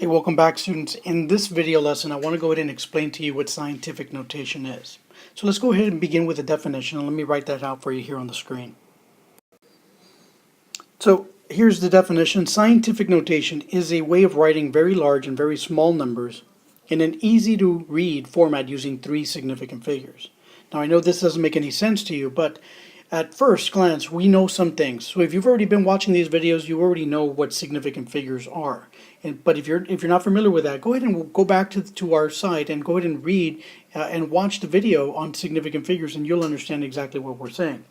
Hey, welcome back, students. In this video lesson, I want to go ahead and explain to you what scientific notation is. So let's go ahead and begin with a definition, and let me write that out for you here on the screen. So here's the definition. Scientific notation is a way of writing very large and very small numbers in an easy to read format using three significant figures. Now I know this doesn't make any sense to you, but at first glance we know some things. So if you've already been watching these videos, you already know what significant figures are. But if you're not familiar with that, go ahead and go back to our site and go ahead and read and watch the video on significant figures, and you'll understand exactly what we're saying.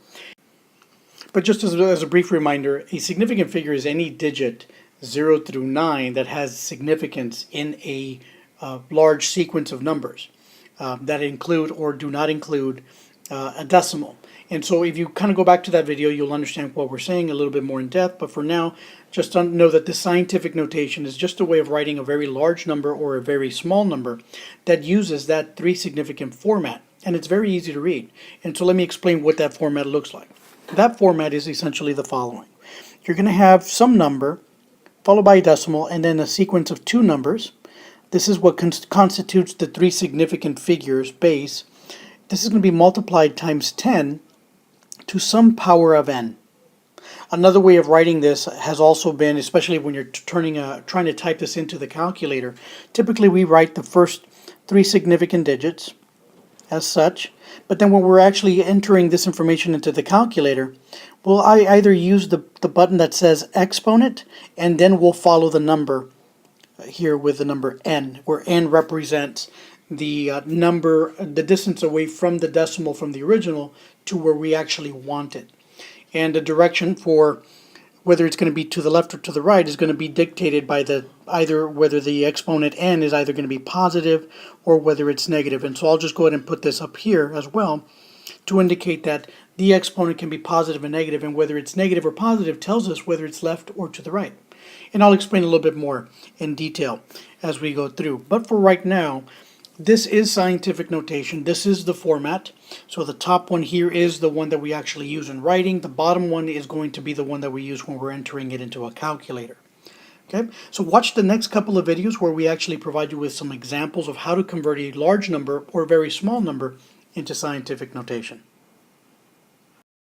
But just as a brief reminder, a significant figure is any digit 0 through 9 that has significance in a large sequence of numbers that include or do not include a decimal. And so if you kind of go back to that video, you'll understand what we're saying a little bit more in depth. But for now, just know that the scientific notation is just a way of writing a very large number or a very small number that uses that three significant format. And it's very easy to read. And so let me explain what that format looks like. That format is essentially the following. You're going to have some number followed by a decimal and then a sequence of two numbers. This is what constitutes the three significant figures base. This is going to be multiplied times 10 to some power of n. Another way of writing this has also been, especially when you're trying to type this into the calculator, typically we write the first three significant digits as such, but then when we're actually entering this information into the calculator, we'll either use the button that says exponent, and then we'll follow the number here with the number n, where n represents the the distance away from the decimal from the original to where we actually want it. And the direction for whether it's going to be to the left or to the right is going to be dictated by either whether the exponent n is either going to be positive or whether it's negative. And so I'll just go ahead and put this up here as well to indicate that the exponent can be positive and negative, and whether it's negative or positive tells us whether it's left or to the right. And I'll explain a little bit more in detail as we go through. But for right now, this is scientific notation. This is the format. So the top one here is the one that we actually use in writing. The bottom one is going to be the one that we use when we're entering it into a calculator. Okay, so watch the next couple of videos where we actually provide you with some examples of how to convert a large number or a very small number into scientific notation.